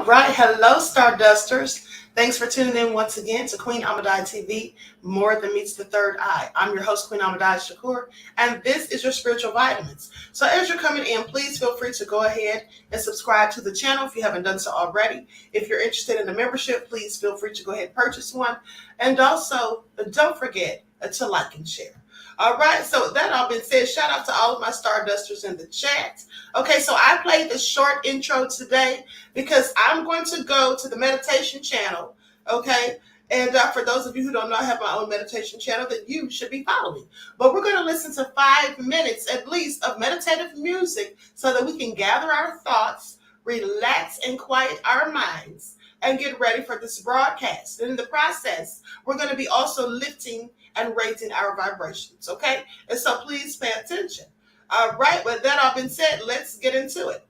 All right. Hello, Stardusters. Thanks for tuning in once again to Queen Ahmadiyyah TV, More Than Meets the Third Eye. I'm your host, Queen Ahmadiyyah and this is your spiritual vitamins. So as you're coming in, please feel free to go ahead and subscribe to the channel if you haven't done so already. If you're interested in a membership, please feel free to go ahead and purchase one. And also, don't forget to like and share. All right, so with that all being said, shout out to all of my Stardusters in the chat. Okay, so I played this short intro today because I'm going to go to the meditation channel, okay? And for those of you who don't know, I have my own meditation channel that you should be following. But we're going to listen to 5 minutes at least of meditative music so that we can gather our thoughts, relax and quiet our minds, and get ready for this broadcast. And in the process, we're going to be also lifting and raising our vibrations, okay? And so please pay attention. All right, with that all been said, let's get into it.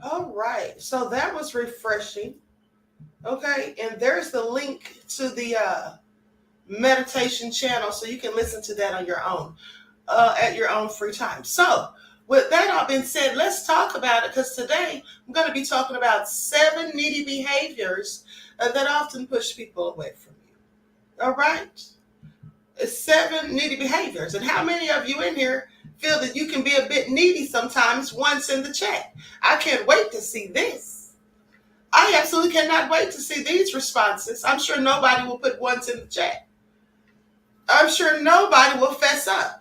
All right. So that was refreshing. Okay. And there's the link to the meditation channel so you can listen to that on your own at your own free time. So, with that all being said, let's talk about it because today I'm going to be talking about 7 needy behaviors that often push people away from you. All right? 7 needy behaviors. And how many of you in here feel that you can be a bit needy sometimes once in the chat? I can't wait to see this. I absolutely cannot wait to see these responses. I'm sure nobody will put once in the chat. I'm sure nobody will fess up.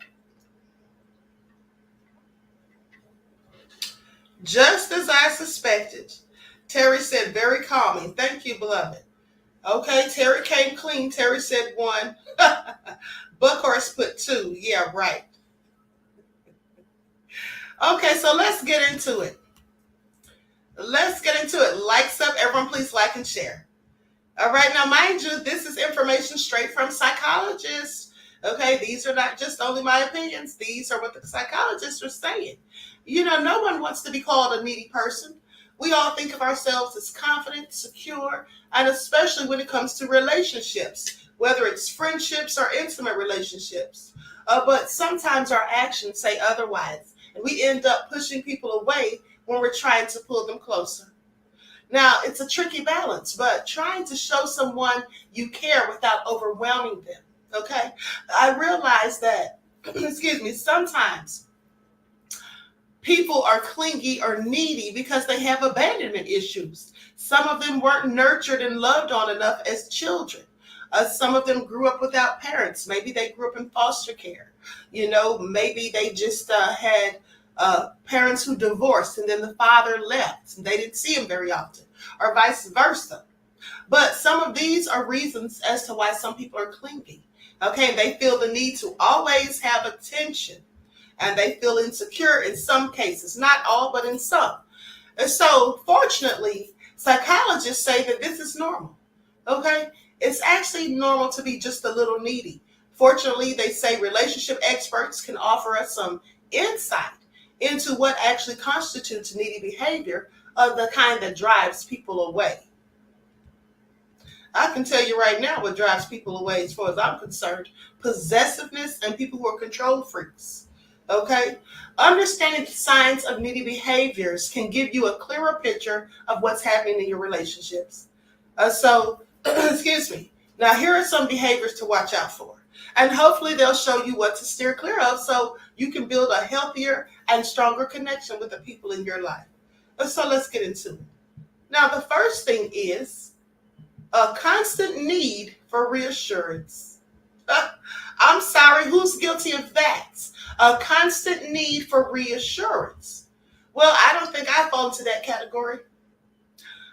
Just as I suspected. Terry said, very calming. Thank you, beloved. Okay, Terry came clean. Terry said 1. Buckhorse put 2. Yeah, right. Okay, so let's get into it. Let's get into it. Likes up. Everyone please like and share. All right, now mind you, this is information straight from psychologists. Okay, these are not just only my opinions. These are what the psychologists are saying. You know, no one wants to be called a needy person. We all think of ourselves as confident, secure, and especially when it comes to relationships, whether it's friendships or intimate relationships. But sometimes our actions say otherwise, and we end up pushing people away when we're trying to pull them closer. Now, it's a tricky balance, but trying to show someone you care without overwhelming them, okay? I realize that, excuse me, sometimes people are clingy or needy because they have abandonment issues. Some of them weren't nurtured and loved on enough as children. Some of them grew up without parents. Maybe they grew up in foster care. You know, maybe they just had parents who divorced and then the father left and they didn't see him very often, or vice versa. But some of these are reasons as to why some people are clingy. Okay, they feel the need to always have attention and they feel insecure in some cases, not all, but in some. And so, fortunately, psychologists say that this is normal. Okay, it's actually normal to be just a little needy. Fortunately, they say relationship experts can offer us some insight into what actually constitutes needy behavior of the kind that drives people away. I can tell you right now what drives people away as far as I'm concerned: possessiveness and people who are control freaks. Okay? Understanding the signs of needy behaviors can give you a clearer picture of what's happening in your relationships. Excuse me. Now, here are some behaviors to watch out for. And hopefully, they'll show you what to steer clear of so you can build a healthier and stronger connection with the people in your life. So, let's get into it. Now, the first thing is a constant need for reassurance. I'm sorry, who's guilty of that? A constant need for reassurance. Well, I don't think I fall into that category.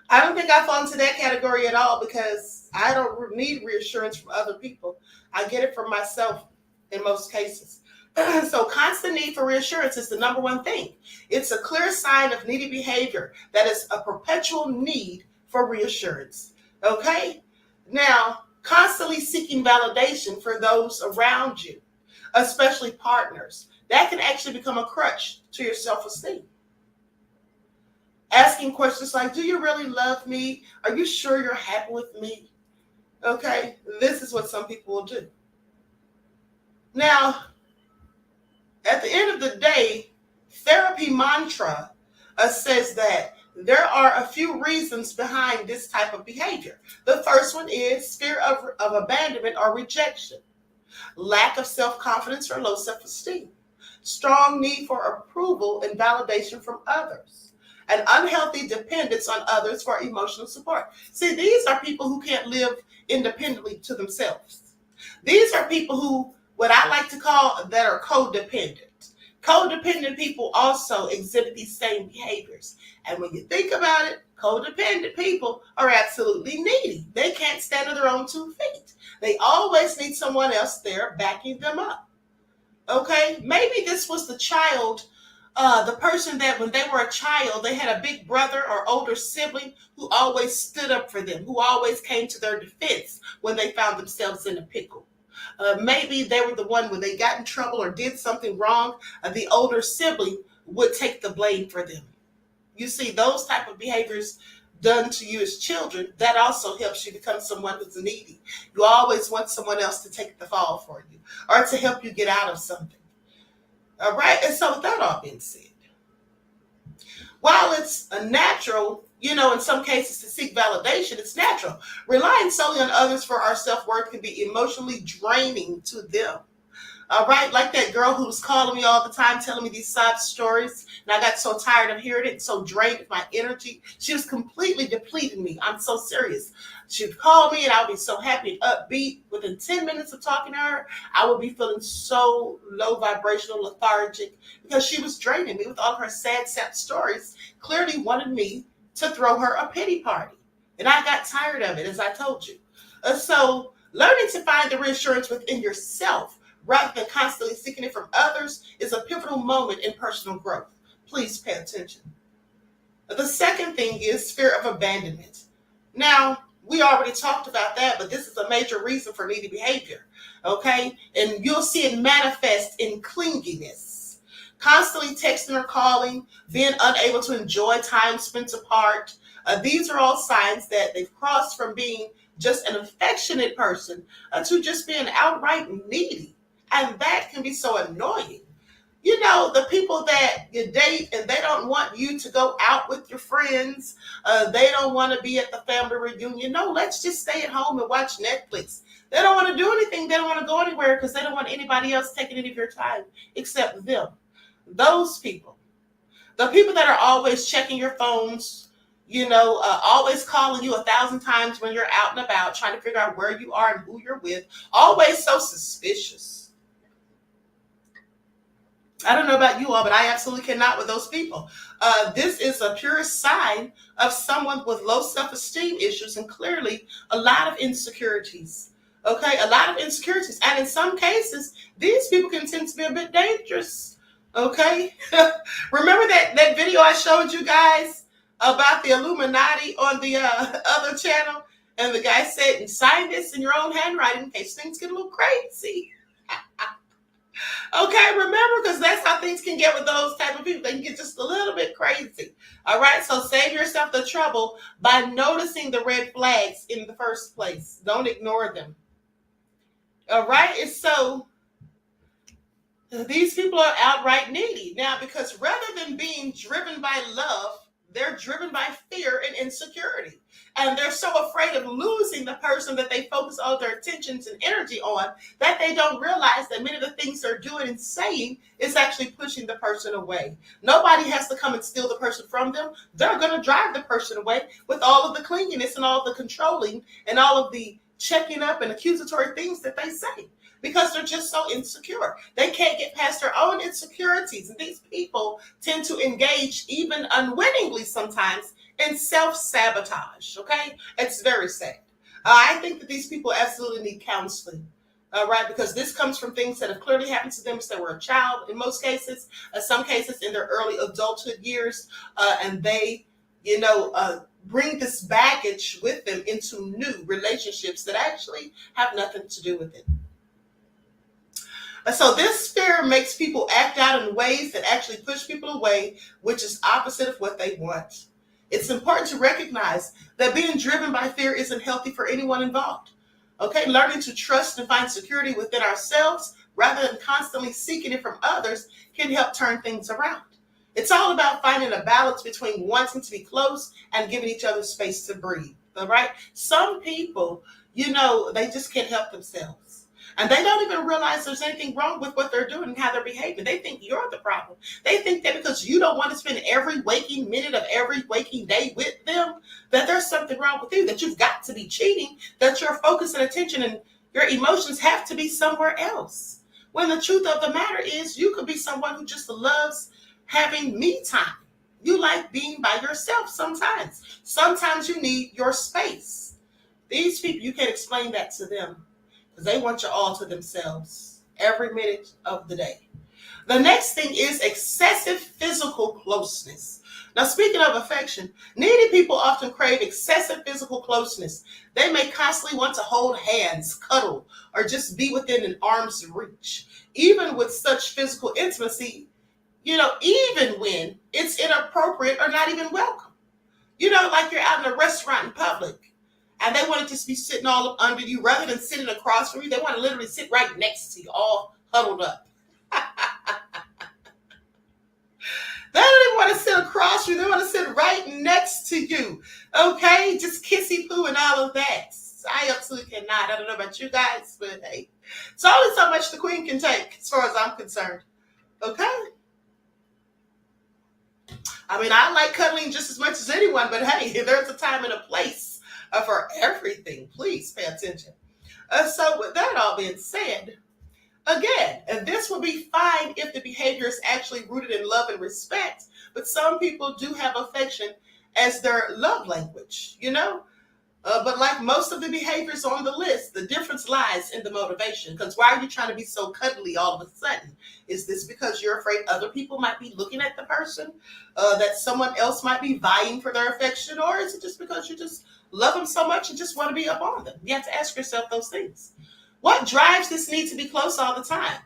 I don't think I fall into that category at all because I don't need reassurance from other people. I get it from myself in most cases. So, constant need for reassurance is the number one thing. It's a clear sign of needy behavior that is a perpetual need for reassurance. Okay? Now, constantly seeking validation for those around you, especially partners, that can actually become a crutch to your self-esteem. Asking questions like, do you really love me? Are you sure you're happy with me? Okay, this is what some people will do. Now, at the end of the day, therapy mantra says that there are a few reasons behind this type of behavior. The first one is fear of abandonment or rejection, lack of self-confidence or low self-esteem, strong need for approval and validation from others, an unhealthy dependence on others for emotional support. See, these are people who can't live independently to themselves. These are people who, what I like to call, that are codependent. Codependent people also exhibit these same behaviors. And when you think about it, codependent people are absolutely needy. They can't stand on their own 2 feet. They always need someone else there backing them up. Okay? Maybe this was the person that when they were a child, they had a big brother or older sibling who always stood up for them, who always came to their defense when they found themselves in a pickle. Maybe they were the one when they got in trouble or did something wrong, the older sibling would take the blame for them. you see those type of behaviors done to you as children, that also helps you become someone who's needy. You always want someone else to take the fall for you or to help you get out of something. All right. And so with that all being said, while it's a natural, in some cases to seek validation, it's natural. Relying solely on others for our self-worth can be emotionally draining to them. All right, like that girl who was calling me all the time, telling me these sob stories, and I got so tired of hearing it, so drained of my energy. She was completely depleting me. I'm so serious. She'd call me, and I would be so happy and upbeat. Within 10 minutes of talking to her, I would be feeling so low vibrational, lethargic, because she was draining me with all her sad stories, clearly wanted me to throw her a pity party. And I got tired of it, as I told you. So learning to find the reassurance within yourself rather than constantly seeking it from others is a pivotal moment in personal growth. Please pay attention. The second thing is fear of abandonment. Now, we already talked about that, but this is a major reason for needy behavior, okay? And you'll see it manifest in clinginess. Constantly texting or calling, being unable to enjoy time spent apart. These are all signs that they've crossed from being just an affectionate person to just being outright needy. And that can be so annoying. The people that you date and they don't want you to go out with your friends. They don't want to be at the family reunion. No, let's just stay at home and watch Netflix. They don't want to do anything. They don't want to go anywhere because they don't want anybody else taking any of your time except them. Those people. The people that are always checking your phones, always calling you 1,000 times when you're out and about, trying to figure out where you are and who you're with. Always so suspicious. I don't know about you all, but I absolutely cannot with those people. This is a pure sign of someone with low self-esteem issues and clearly a lot of insecurities. Okay, a lot of insecurities. And in some cases, these people can tend to be a bit dangerous. Okay, remember that video I showed you guys about the Illuminati on the other channel? And the guy said, sign this in your own handwriting in case things get a little crazy. Okay, remember, because that's how things can get with those type of people. They can get just a little bit crazy. All right, so save yourself the trouble by noticing the red flags in the first place. Don't ignore them. All right, and so these people are outright needy. Now, because rather than being driven by love, they're driven by fear and insecurity. And they're so afraid of losing the person that they focus all their attentions and energy on that they don't realize that many of the things they're doing and saying is actually pushing the person away. Nobody has to come and steal the person from them. They're going to drive the person away with all of the clinginess and all of the controlling and all of the checking up and accusatory things that they say. Because they're just so insecure. They can't get past their own insecurities. And these people tend to engage, even unwittingly sometimes, in self-sabotage, okay? It's very sad. I think that these people absolutely need counseling, right? Because this comes from things that have clearly happened to them since they were a child in most cases, some cases in their early adulthood years, and they, bring this baggage with them into new relationships that actually have nothing to do with it. So this fear makes people act out in ways that actually push people away, which is opposite of what they want. It's important to recognize that being driven by fear isn't healthy for anyone involved. Okay, learning to trust and find security within ourselves rather than constantly seeking it from others can help turn things around. It's all about finding a balance between wanting to be close and giving each other space to breathe. All right, some people, they just can't help themselves. And they don't even realize there's anything wrong with what they're doing and how they're behaving. They think you're the problem. They think that because you don't want to spend every waking minute of every waking day with them, that there's something wrong with you, that you've got to be cheating, that your focus and attention and your emotions have to be somewhere else. When the truth of the matter is, you could be someone who just loves having me time. You like being by yourself sometimes. Sometimes you need your space. These people, you can't explain that to them. They want you all to themselves every minute of the day. The next thing is excessive physical closeness. Now, speaking of affection, needy people often crave excessive physical closeness. They may constantly want to hold hands, cuddle, or just be within an arm's reach. Even with such physical intimacy, even when it's inappropriate or not even welcome. Like you're out in a restaurant in public and they want to just be sitting all up under you rather than sitting across from you. They want to literally sit right next to you, all huddled up. They don't even want to sit across you. They want to sit right next to you. Okay? Just kissy poo and all of that. I absolutely cannot. I don't know about you guys, but hey, it's only so much the queen can take as far as I'm concerned. Okay? I mean, I like cuddling just as much as anyone, but hey, there's a time and a place for everything. Please pay attention. So with that all being said, again, and this will be fine if the behavior is actually rooted in love and respect, but some people do have affection as their love language, But like most of the behaviors on the list, the difference lies in the motivation. Because why are you trying to be so cuddly all of a sudden? Is this because you're afraid other people might be looking at the person, that someone else might be vying for their affection? Or is it just because you just love them so much and just want to be up on them? You have to ask yourself those things. What drives this need to be close all the time?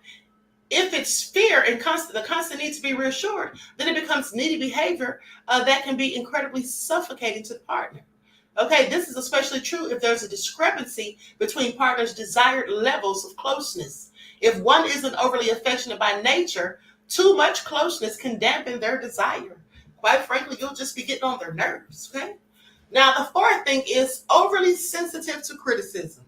If it's fear and the constant need to be reassured, then it becomes needy behavior that can be incredibly suffocating to the partner. Okay, this is especially true if there's a discrepancy between partners' desired levels of closeness. If one isn't overly affectionate by nature, too much closeness can dampen their desire. Quite frankly, you'll just be getting on their nerves, okay? Now, the fourth thing is overly sensitive to criticism.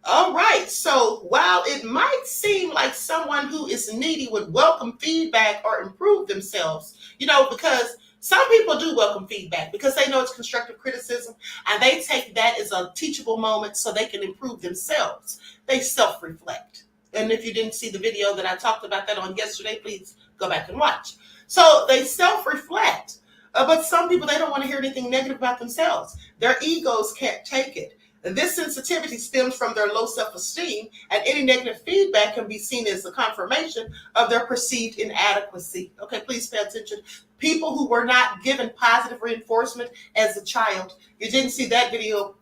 All right, so while it might seem like someone who is needy would welcome feedback or improve themselves, because some people do welcome feedback because they know it's constructive criticism and they take that as a teachable moment so they can improve themselves. They self-reflect. And if you didn't see the video that I talked about that on yesterday, please go back and watch. So they self-reflect. But some people, they don't want to hear anything negative about themselves. Their egos can't take it. And this sensitivity stems from their low self-esteem, and any negative feedback can be seen as a confirmation of their perceived inadequacy. Okay, please pay attention. People who were not given positive reinforcement as a child, you didn't see that video,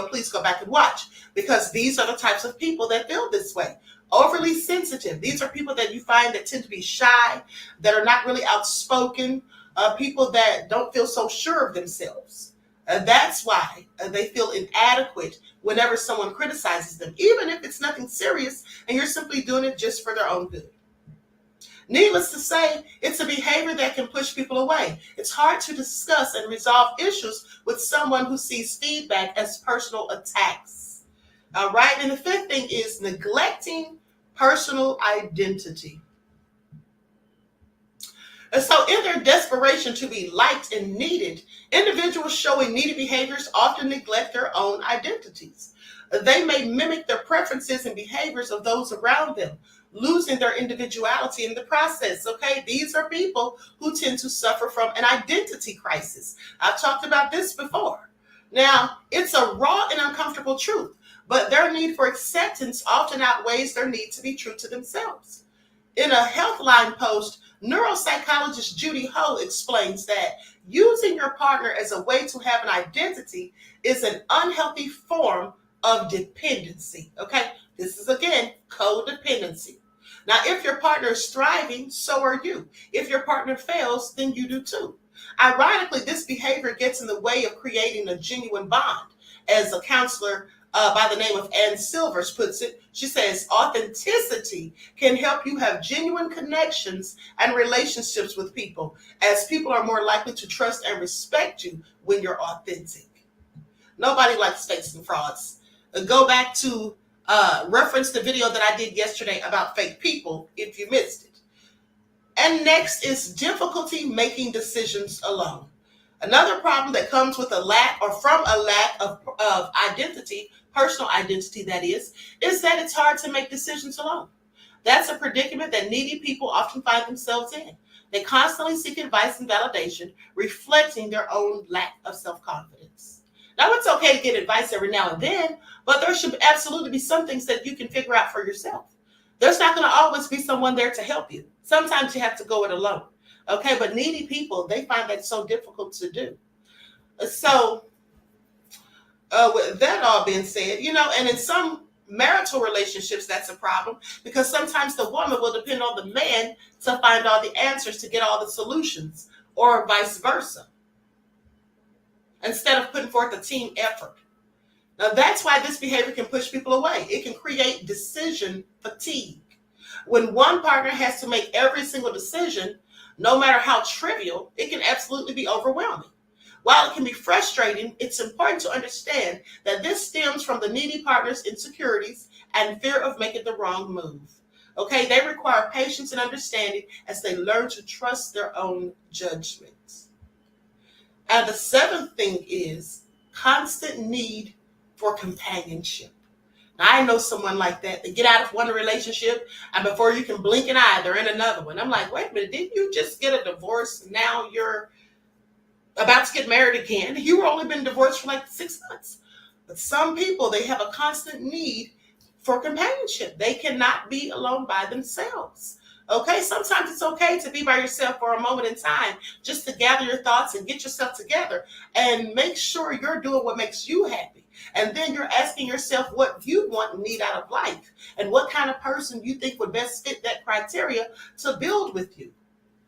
please go back and watch, because these are the types of people that feel this way. Overly sensitive. These are people that you find that tend to be shy, that are not really outspoken, people that don't feel so sure of themselves. That's why they feel inadequate whenever someone criticizes them, even if it's nothing serious and you're simply doing it just for their own good. Needless to say, it's a behavior that can push people away. It's hard to discuss and resolve issues with someone who sees feedback as personal attacks. All right, and the fifth thing is neglecting personal identity. And so in their desperation to be liked and needed, individuals showing needy behaviors often neglect their own identities. They may mimic the preferences and behaviors of those around them, losing their individuality in the process. Okay, these are people who tend to suffer from an identity crisis. I've talked about this before. Now, it's a raw and uncomfortable truth, but their need for acceptance often outweighs their need to be true to themselves. In a Healthline post, neuropsychologist Judy Ho explains that using your partner as a way to have an identity is an unhealthy form of dependency. Okay, this is again codependency. Now, if your partner is thriving, so are you. If your partner fails, then you do too. Ironically, this behavior gets in the way of creating a genuine bond. As a counselor by the name of Ann Silvers puts it, she says, authenticity can help you have genuine connections and relationships with people, as people are more likely to trust and respect you when you're authentic. Nobody likes fakes and frauds. Go back to reference the video that I did yesterday about fake people if you missed it. And next is difficulty making decisions alone. Another problem that comes with a lack or from a lack of identity, personal identity that is that it's hard to make decisions alone. That's a predicament that needy people often find themselves in. They constantly seek advice and validation, reflecting their own lack of self-confidence. Now, it's okay to get advice every now and then, but there should absolutely be some things that you can figure out for yourself. There's not going to always be someone there to help you. Sometimes you have to go it alone. Okay, but needy people, they find that so difficult to do. So, with that all being said, and in some marital relationships, that's a problem because sometimes the woman will depend on the man to find all the answers, to get all the solutions, or vice versa, instead of putting forth a team effort. Now, that's why this behavior can push people away. It can create decision fatigue. When one partner has to make every single decision, no matter how trivial, it can absolutely be overwhelming. While it can be frustrating, it's important to understand that this stems from the needy partner's insecurities and fear of making the wrong move. Okay, they require patience and understanding as they learn to trust their own judgments. And the seventh thing is constant need for companionship. Now, I know someone like that. They get out of one relationship, and before you can blink an eye, they're in another one. I'm like, wait a minute, didn't you just get a divorce? Now you're about to get married again. You were only been divorced for like 6 months. But some people, they have a constant need for companionship. They cannot be alone by themselves. Okay, sometimes it's okay to be by yourself for a moment in time, just to gather your thoughts and get yourself together and make sure you're doing what makes you happy. And then you're asking yourself what you want and need out of life and what kind of person you think would best fit that criteria to build with you,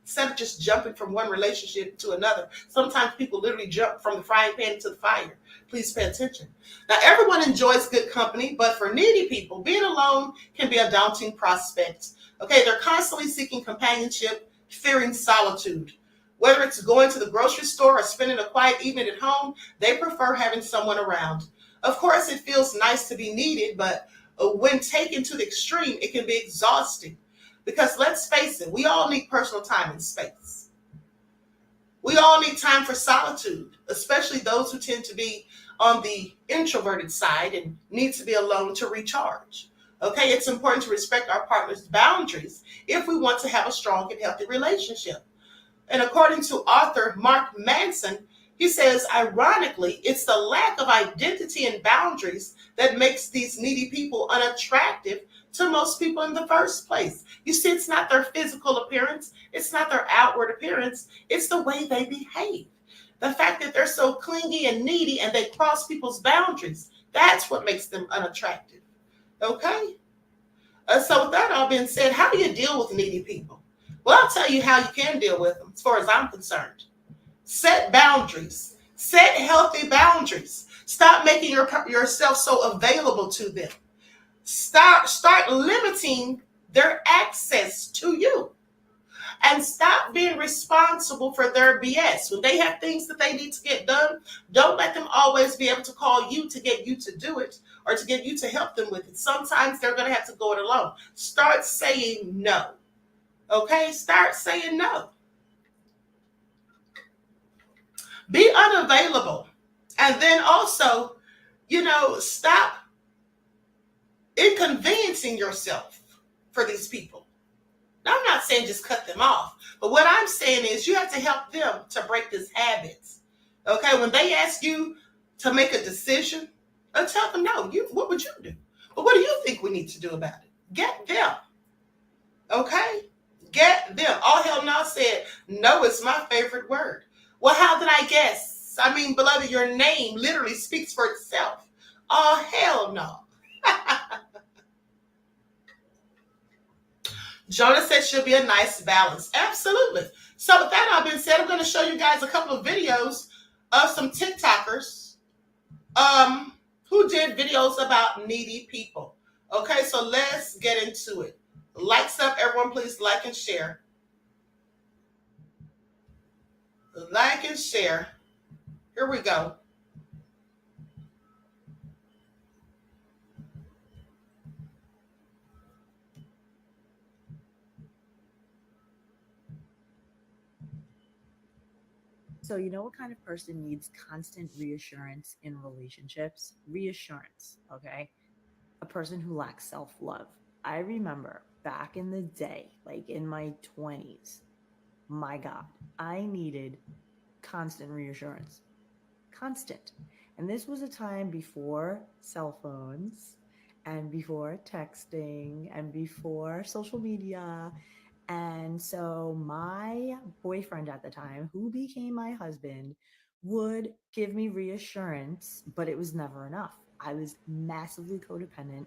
instead of just jumping from one relationship to another. Sometimes people literally jump from the frying pan into the fire. Please pay attention. Now, everyone enjoys good company, but for needy people, being alone can be a daunting prospect. Okay, they're constantly seeking companionship, fearing solitude. Whether it's going to the grocery store or spending a quiet evening at home, they prefer having someone around. Of course, it feels nice to be needed, but when taken to the extreme, it can be exhausting. Because let's face it, we all need personal time and space. We all need time for solitude, especially those who tend to be on the introverted side and need to be alone to recharge. Okay, it's important to respect our partner's boundaries if we want to have a strong and healthy relationship. And according to author Mark Manson, he says, ironically, it's the lack of identity and boundaries that makes these needy people unattractive to most people in the first place. You see, it's not their physical appearance, it's not their outward appearance, it's the way they behave. The fact that they're so clingy and needy and they cross people's boundaries, that's what makes them unattractive. Okay? So, with that all being said, how do you deal with needy people? Well, I'll tell you how you can deal with them as far as I'm concerned. Set boundaries. Set healthy boundaries. Stop making yourself so available to them. Start limiting their access to you. And stop being responsible for their BS. When they have things that they need to get done, don't let them always be able to call you to get you to do it or to get you to help them with it. Sometimes they're going to have to go it alone. Start saying no. Okay? Start saying no. Be unavailable. And then also, stop inconveniencing yourself for these people. Now, I'm not saying just cut them off, but what I'm saying is you have to help them to break these habits. Okay, when they ask you to make a decision, tell them no. What would you do? But what do you think we need to do about it? Get them. Okay, get them. All hell no said no is my favorite word. Well, how did I guess? I mean, beloved, your name literally speaks for itself. Oh, hell no. Jonah said she'll be a nice balance. Absolutely. So with that all being said, I'm going to show you guys a couple of videos of some TikTokers who did videos about needy people. Okay, so let's get into it. Likes up, everyone, please like and share. Like and share. Here we go. So, you know what kind of person needs constant reassurance in relationships? Reassurance, okay? A person who lacks self love. I remember back in the day, like in my 20s, my God, I needed constant reassurance. Constant. And this was a time before cell phones and before texting and before social media. And so my boyfriend at the time, who became my husband, would give me reassurance, but it was never enough. I was massively codependent,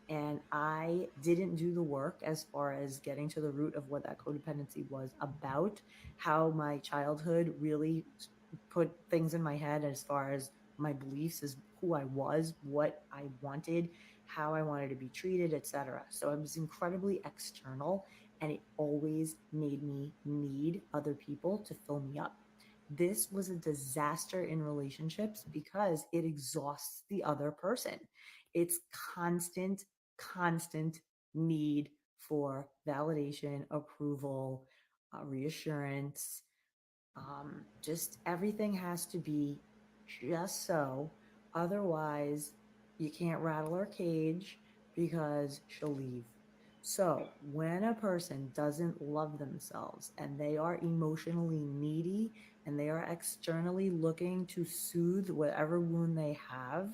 and I didn't do the work as far as getting to the root of what that codependency was about, how my childhood really put things in my head as far as my beliefs as who I was, what I wanted, how I wanted to be treated, etc. So I was incredibly external, and it always made me need other people to fill me up. This was a disaster in relationships because it exhausts the other person. It's constant need for validation, approval, reassurance. Just everything has to be just so. Otherwise, you can't rattle her cage because she'll leave. So, when a person doesn't love themselves and they are emotionally needy and they are externally looking to soothe whatever wound they have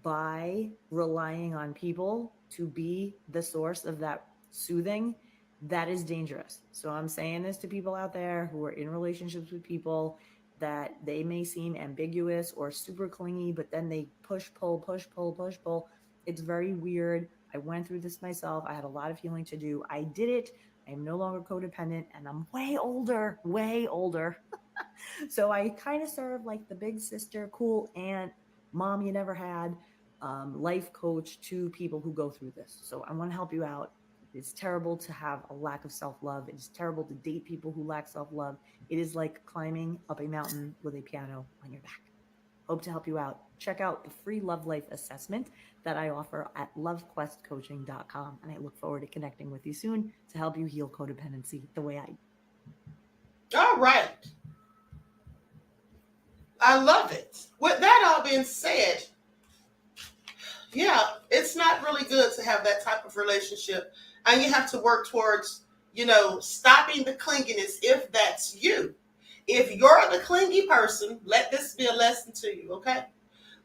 by relying on people to be the source of that soothing, that is dangerous. So I'm saying this to people out there who are in relationships with people that they may seem ambiguous or super clingy, but then they push, pull, push, pull, push, pull. It's very weird. I went through this myself. I had a lot of healing to do. I did it. I am no longer codependent, and I'm way older, way older. So I kind of serve like the big sister, cool aunt, mom you never had, life coach to people who go through this. So I want to help you out. It's terrible to have a lack of self love. It is terrible to date people who lack self love. It is like climbing up a mountain with a piano on your back. Hope to help you out. Check out the free love life assessment that I offer at lovequestcoaching.com. And I look forward to connecting with you soon to help you heal codependency the way I. All right. I love it. With that all being said, yeah, it's not really good to have that type of relationship. And you have to work towards, stopping the clinginess if that's you. If you're the clingy person, let this be a lesson to you, okay?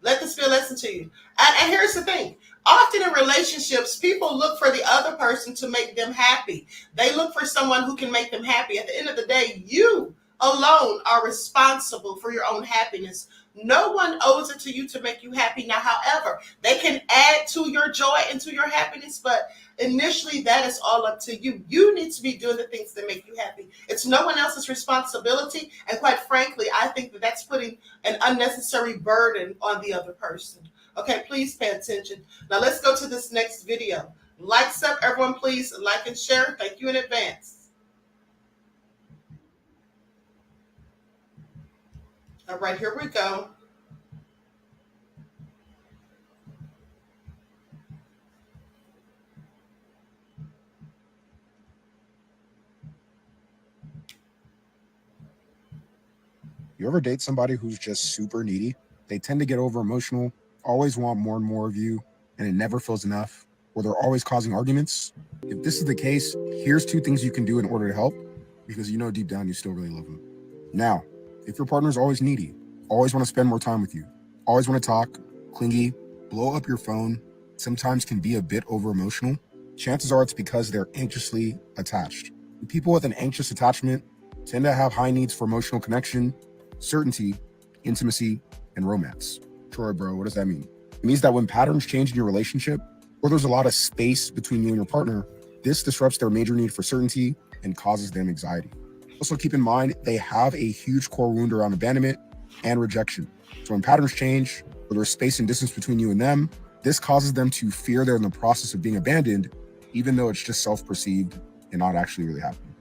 Let this be a lesson to you. And here's the thing. Often in relationships, people look for the other person to make them happy. They look for someone who can make them happy. At the end of the day, you alone are responsible for your own happiness. No one owes it to you to make you happy. Now, however, they can add to your joy and to your happiness, but initially that is all up to you. You need to be doing the things that make you happy. It's no one else's responsibility. And quite frankly, I think that that's putting an unnecessary burden on the other person. Okay, please pay attention. Now let's go to this next video. Likes up, everyone, please like and share. Thank you in advance. All right, here we go. You ever date somebody who's just super needy? They tend to get over emotional, always want more and more of you, and it never feels enough, or they're always causing arguments. If this is the case, here's 2 things you can do in order to help, because you know deep down you still really love them. Now, if your partner's always needy, always want to spend more time with you, always want to talk, clingy, blow up your phone, sometimes can be a bit over emotional, chances are it's because they're anxiously attached. People with an anxious attachment tend to have high needs for emotional connection, certainty, intimacy, and romance. Troy, bro, what does that mean? It means that when patterns change in your relationship, or there's a lot of space between you and your partner, this disrupts their major need for certainty and causes them anxiety. Also keep in mind, they have a huge core wound around abandonment and rejection. So when patterns change, or there's space and distance between you and them, this causes them to fear they're in the process of being abandoned, even though it's just self-perceived and not actually really happening.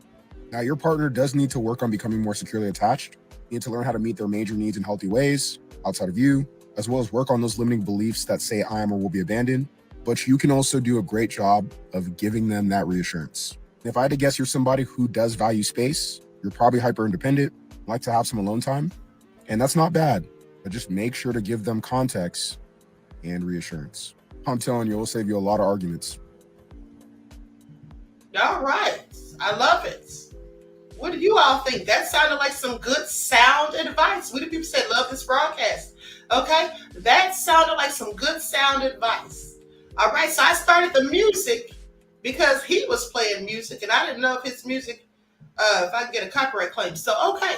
Now, your partner does need to work on becoming more securely attached. You need to learn how to meet their major needs in healthy ways outside of you, as well as work on those limiting beliefs that say I am or will be abandoned. But you can also do a great job of giving them that reassurance. If I had to guess, you're somebody who does value space. You're probably hyper independent, like to have some alone time. And that's not bad, but just make sure to give them context and reassurance. I'm telling you, it'll save you a lot of arguments. All right. I love it. What do you all think? That sounded like some good sound advice. What do people say? Love this broadcast. Okay? That sounded like some good sound advice. All right. So I started the music because he was playing music and I didn't know if his music, if I could get a copyright claim. So, okay.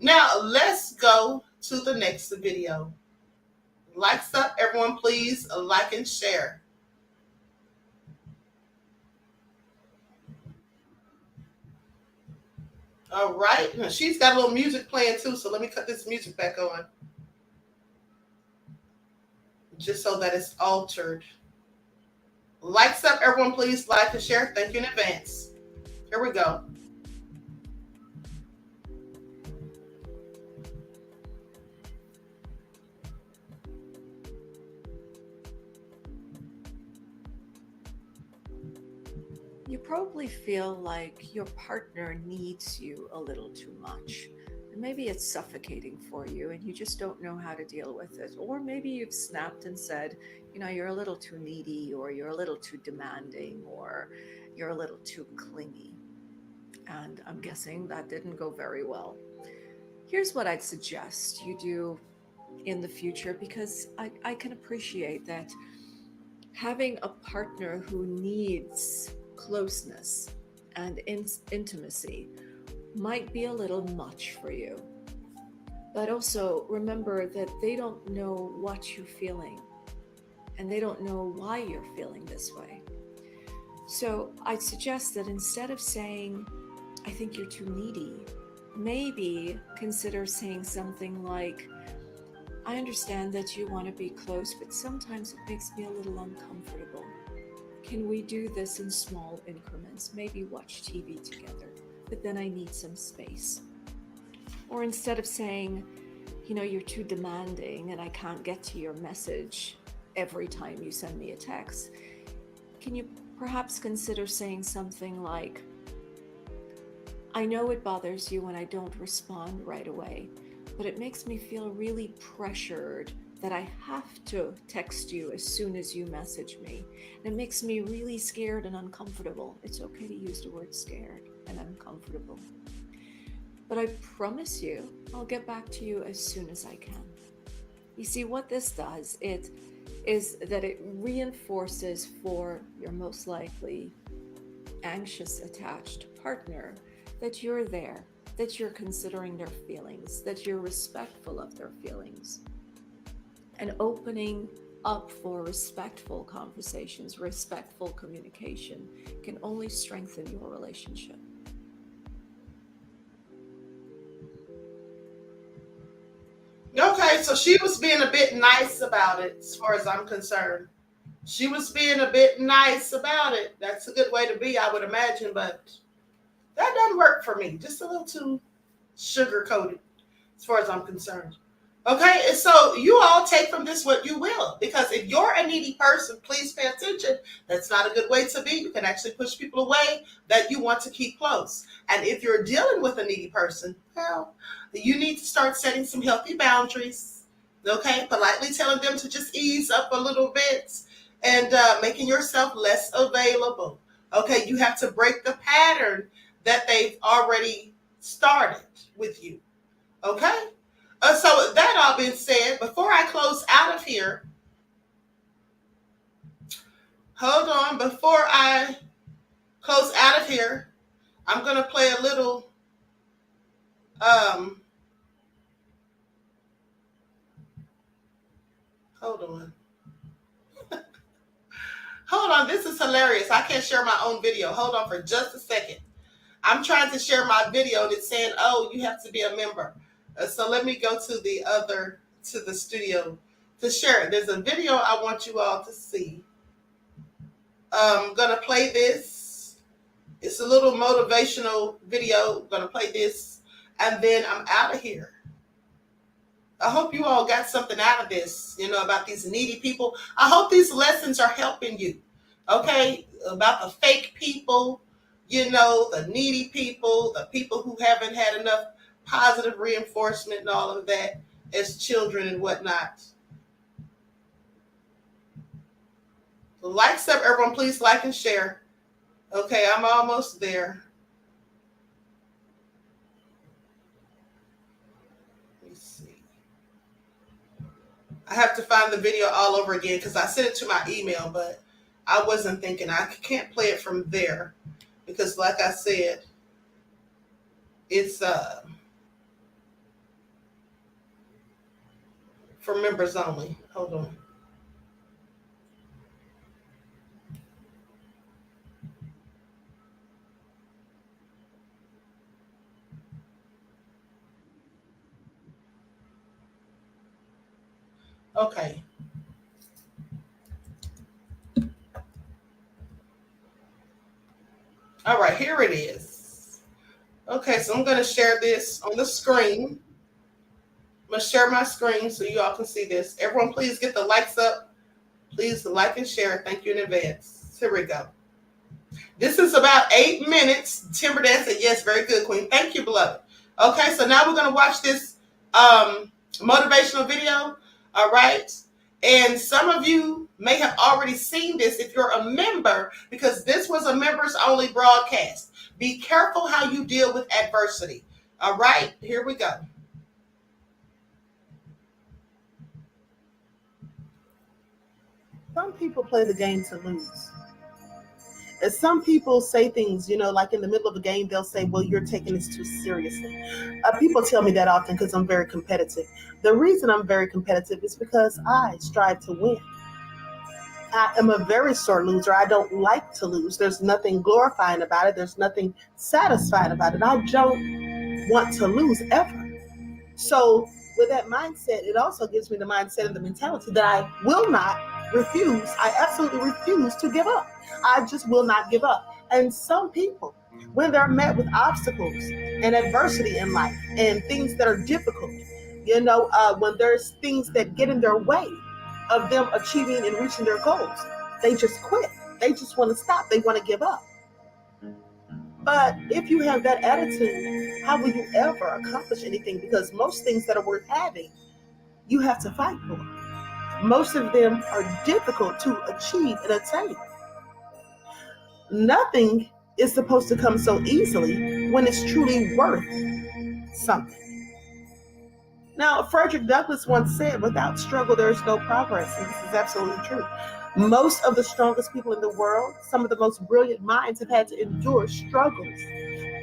Now let's go to the next video. Likes up, everyone, please like and share. All right. Now, she's got a little music playing too, so let me cut this music back on. Just so that it's altered. Likes up, everyone, please like and share. Thank you in advance. Here we go. You probably feel like your partner needs you a little too much. And maybe it's suffocating for you and you just don't know how to deal with it. Or maybe you've snapped and said, you're a little too needy, or you're a little too demanding, or you're a little too clingy. And I'm guessing that didn't go very well. Here's what I'd suggest you do in the future, because I can appreciate that having a partner who needs closeness and intimacy might be a little much for you. But also remember that they don't know what you're feeling, and they don't know why you're feeling this way. So I'd suggest that instead of saying, I think you're too needy, maybe consider saying something like, I understand that you want to be close, but sometimes it makes me a little uncomfortable. Can we do this in small increments? Maybe watch TV together, but then I need some space. Or instead of saying, you're too demanding and I can't get to your message every time you send me a text, can you perhaps consider saying something like, I know it bothers you when I don't respond right away, but it makes me feel really pressured that I have to text you as soon as you message me. And it makes me really scared and uncomfortable. It's okay to use the word scared and uncomfortable. But I promise you, I'll get back to you as soon as I can. You see, what this does, is that it reinforces for your most likely anxious attached partner that you're there, that you're considering their feelings, that you're respectful of their feelings. And opening up for respectful conversations, respectful communication can only strengthen your relationship. Okay, so she was being a bit nice about it, as far as I'm concerned. She was being a bit nice about it. That's a good way to be, I would imagine, but that doesn't work for me. Just a little too sugar-coated, as far as I'm concerned. Okay, and so you all take from this what you will, because if you're a needy person, please pay attention. That's not a good way to be. You can actually push people away that you want to keep close. And if you're dealing with a needy person, well, you need to start setting some healthy boundaries. Okay, politely telling them to just ease up a little bit and making yourself less available. Okay, you have to break the pattern that they've already started with you. Okay? So that all being said, before I close out of here, hold on, before I close out of here, I'm going to play a little, hold on. Hold on, this is hilarious. I can't share my own video. Hold on for just a second. I'm trying to share my video and it's saying, oh, you have to be a member. So let me go to the studio to share it. There's a video I want you all to see. I'm going to play this. It's a little motivational video. I'm going to play this and then I'm out of here. I hope you all got something out of this, about these needy people. I hope these lessons are helping you, okay? About the fake people, the needy people, the people who haven't had enough positive reinforcement and all of that as children and whatnot. So likes up, everyone, please like and share. Okay, I'm almost there. Let me see. I have to find the video all over again because I sent it to my email, but I wasn't thinking. I can't play it from there because, like I said, it's for members only. Hold on. Okay. All right, here it is. Okay, so I'm going to share this on the screen. I'm going to share my screen so you all can see this. Everyone, please get the likes up. Please like and share. Thank you in advance. Here we go. This is about 8 minutes. Timber Dan said, yes, very good, Queen. Thank you, beloved. Okay, so now we're going to watch this motivational video. All right. And some of you may have already seen this if you're a member, because this was a members only broadcast. Be careful how you deal with adversity. All right, here we go. Some people play the game to lose. And some people say things, like in the middle of a game, they'll say, well, you're taking this too seriously. People tell me that often because I'm very competitive. The reason I'm very competitive is because I strive to win. I am a very sore loser. I don't like to lose. There's nothing glorifying about it. There's nothing satisfying about it. I don't want to lose ever. So with that mindset, it also gives me the mindset and the mentality that I will not refuse. I absolutely refuse to give up. I just will not give up. And some people, when they're met with obstacles and adversity in life and things that are difficult, when there's things that get in their way of them achieving and reaching their goals, they just quit. They just want to stop. They want to give up. But if you have that attitude, how will you ever accomplish anything? Because most things that are worth having, you have to fight for. Most of them are difficult to achieve and attain. Nothing is supposed to come so easily when it's truly worth something. Now, Frederick Douglass once said, without struggle, there is no progress. And this is absolutely true. Most of the strongest people in the world, some of the most brilliant minds, have had to endure struggles.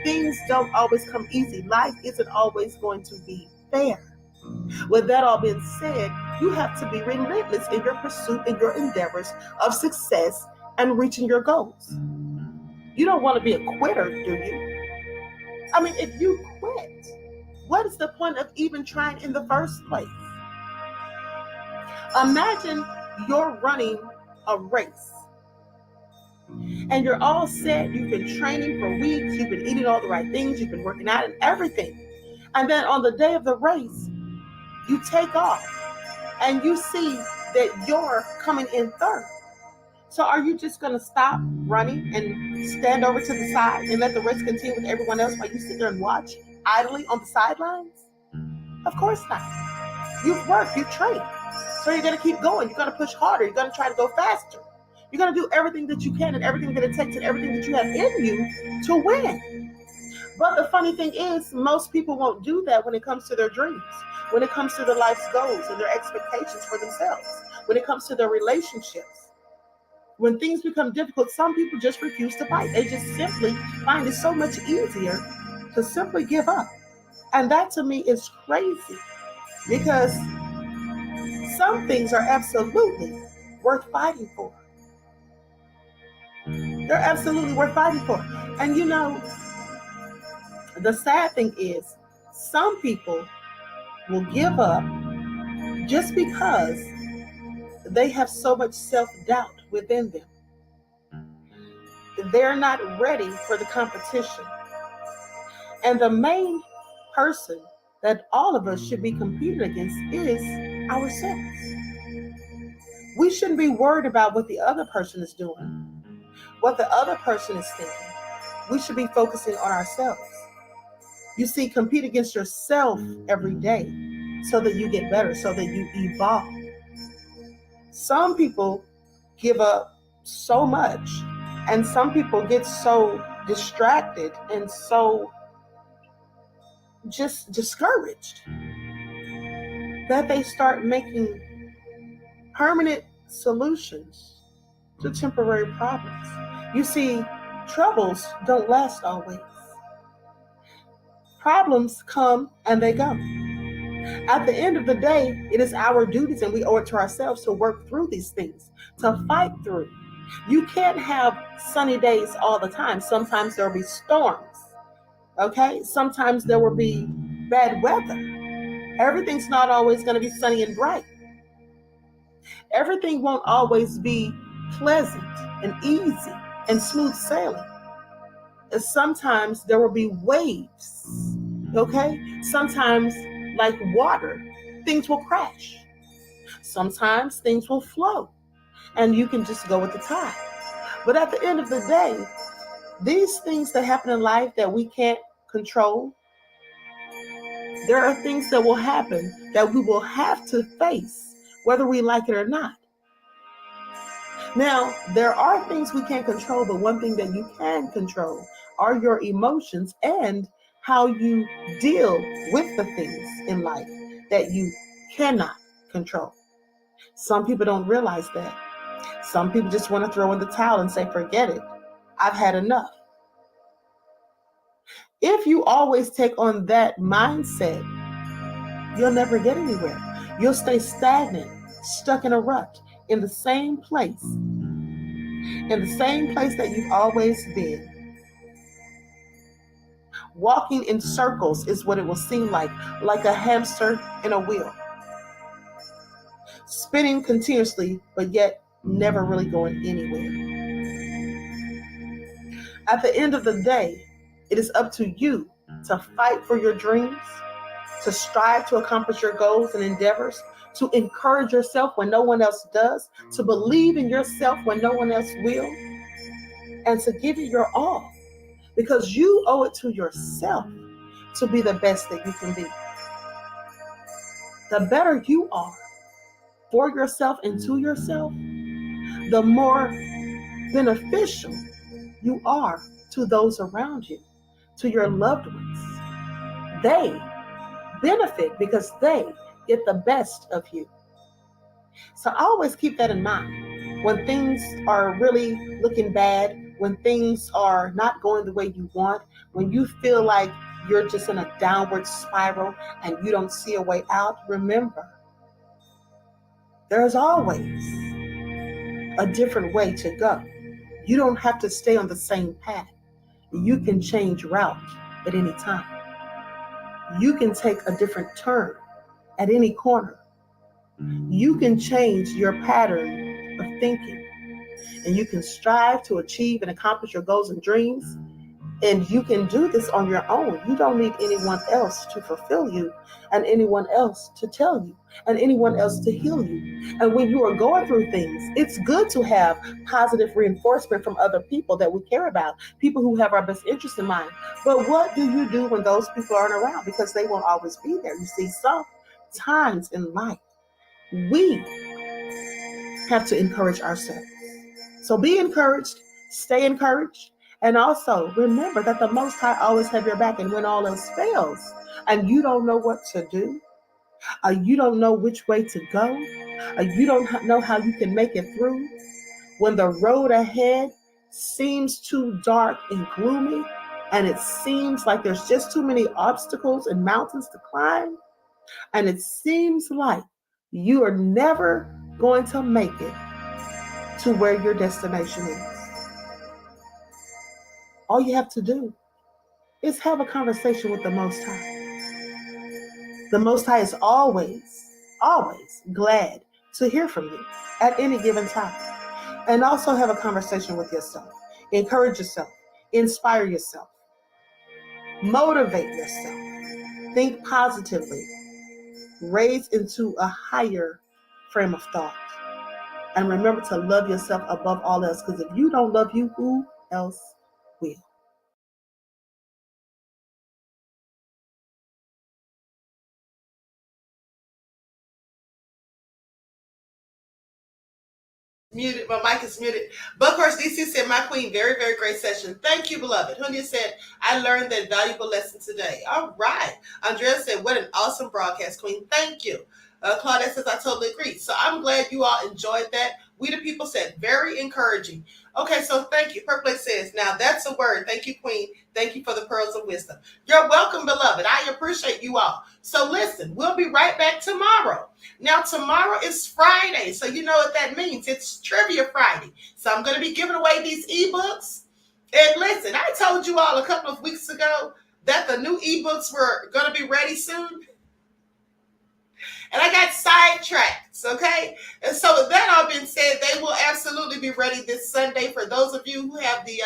Things don't always come easy. Life isn't always going to be fair. With that all being said, you have to be relentless in your pursuit and your endeavors of success and reaching your goals. You don't want to be a quitter, do you? I mean, if you quit, what is the point of even trying in the first place? Imagine you're running a race and you're all set. You've been training for weeks. You've been eating all the right things. You've been working out and everything. And then on the day of the race, you take off and you see that you're coming in third. So are you just going to stop running and stand over to the side and let the race continue with everyone else while you sit there and watch idly on the sidelines? Of course not. You've worked, you've trained. So you're going to keep going. You're going to push harder. You're going to try to go faster. You're going to do everything that you can and everything that it takes and everything that you have in you to win. But the funny thing is, most people won't do that when it comes to their dreams, when it comes to their life's goals and their expectations for themselves, when it comes to their relationships. When things become difficult, some people just refuse to fight. They just simply find it so much easier to simply give up. And that to me is crazy, because some things are absolutely worth fighting for. They're absolutely worth fighting for. And the sad thing is, some people will give up just because they have so much self-doubt within them. They're not ready for the competition. And the main person that all of us should be competing against is ourselves. We shouldn't be worried about what the other person is doing, what the other person is thinking. We should be focusing on ourselves. You see, compete against yourself every day so that you get better, so that you evolve. Some people give up so much, and some people get so distracted and so just discouraged that they start making permanent solutions to temporary problems. You see, troubles don't last always. Problems come and they go. At the end of the day, it is our duties and we owe it to ourselves to work through these things, to fight through. You can't have sunny days all the time. Sometimes there will be storms, okay? Sometimes there will be bad weather. Everything's not always going to be sunny and bright. Everything won't always be pleasant and easy and smooth sailing. And sometimes there will be waves, okay? Sometimes, like water, things will crash. Sometimes things will flow and you can just go with the tide. But at the end of the day, these things that happen in life that we can't control, there are things that will happen that we will have to face, whether we like it or not. Now, there are things we can't control, but one thing that you can control are your emotions and how you deal with the things in life that you cannot control. Some people don't realize that. Some people just want to throw in the towel and say, forget it. I've had enough. If you always take on that mindset, you'll never get anywhere. You'll stay stagnant, stuck in a rut, in the same place that you've always been. Walking in circles is what it will seem like a hamster in a wheel. Spinning continuously, but yet never really going anywhere. At the end of the day, it is up to you to fight for your dreams, to strive to accomplish your goals and endeavors, to encourage yourself when no one else does, to believe in yourself when no one else will, and to give it your all, because you owe it to yourself to be the best that you can be. The better you are for yourself and to yourself, the more beneficial you are to those around you, to your loved ones. They benefit because they get the best of you. So always keep that in mind. When things are really looking bad, when things are not going the way you want, when you feel like you're just in a downward spiral and you don't see a way out, remember, there's always a different way to go. You don't have to stay on the same path. You can change route at any time. You can take a different turn at any corner. You can change your pattern of thinking, and you can strive to achieve and accomplish your goals and dreams. And you can do this on your own. You don't need anyone else to fulfill you, and anyone else to tell you, and anyone else to heal you. And when you are going through things, it's good to have positive reinforcement from other people that we care about, people who have our best interest in mind. But what do you do when those people aren't around? Because they won't always be there. You see, sometimes in life, we have to encourage ourselves. So be encouraged, stay encouraged, and also remember that the Most High always have your back. And when all else fails and you don't know what to do, you don't know which way to go, you don't know how you can make it through, when the road ahead seems too dark and gloomy, and it seems like there's just too many obstacles and mountains to climb, and it seems like you are never going to make it to where your destination is, all you have to do is have a conversation with the Most High. The Most High is always, always glad to hear from you at any given time. And also have a conversation with yourself. Encourage yourself. Inspire yourself. Motivate yourself. Think positively. Raise into a higher frame of thought. And remember to love yourself above all else, because if you don't love you, who else will? Muted. My mic is muted. Buckhorse DC said, my queen, very, very great session. Thank you, beloved. Hunya said, I learned that valuable lesson today. All right. Andrea said, what an awesome broadcast, queen. Thank you. Claudette says, I totally agree. So I'm glad you all enjoyed that. We the people said very encouraging. Okay, so thank you. Purple says, now that's a word. Thank you, Queen. Thank you for the pearls of wisdom. You're welcome, beloved. I appreciate you all. So listen, we'll be right back tomorrow. Now, tomorrow is Friday, so you know what that means. It's Trivia Friday. So I'm going to be giving away these ebooks. And listen, I told you all a couple of weeks ago that the new ebooks were going to be ready soon. And I got sidetracked, okay? And so with that all being said, they will absolutely be ready this Sunday for those of you who have the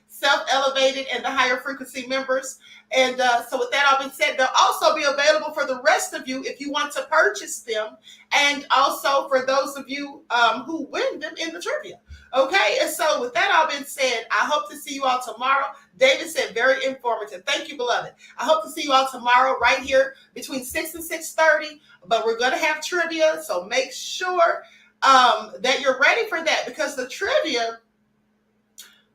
self-elevated and the higher frequency members. And so with that all being said, they'll also be available for the rest of you if you want to purchase them. And also for those of you who win them in the trivia. Okay, and so with that all being said, I hope to see you all tomorrow. David said very informative. Thank you, beloved. I hope to see you all tomorrow right here between 6 and 6:30. But we're going to have trivia, so make sure that you're ready for that, because the trivia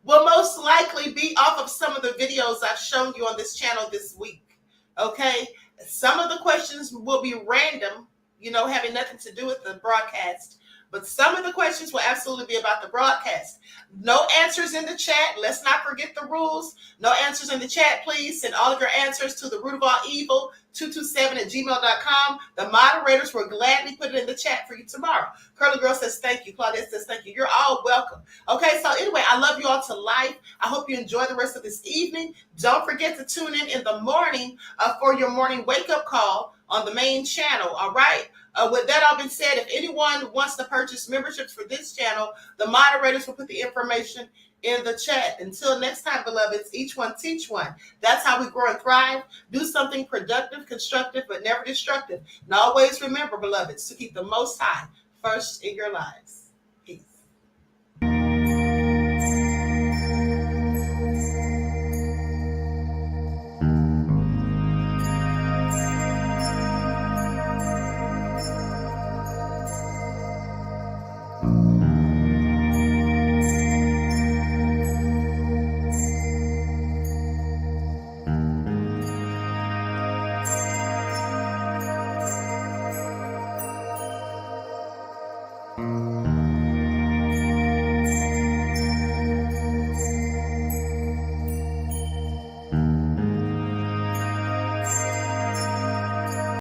will most likely be off of some of the videos I've shown you on this channel this week. Okay, some of the questions will be random, having nothing to do with the broadcast. But some of the questions will absolutely be about the broadcast. No answers in the chat. Let's not forget the rules. No answers in the chat, please. Send all of your answers to the root of all evil 227@gmail.com. The moderators will gladly put it in the chat for you tomorrow. Curly Girl says thank you. Claudette says thank you. You're all welcome. Okay, so anyway, I love you all to life. I hope you enjoy the rest of this evening. Don't forget to tune in the morning for your morning wake-up call on the main channel, all right? With that all been said, if anyone wants to purchase memberships for this channel, the moderators will put the information in the chat. Until next time, beloveds, each one teach one. That's how we grow and thrive. Do something productive, constructive, but never destructive. And always remember, beloveds, to keep the Most High first in your lives.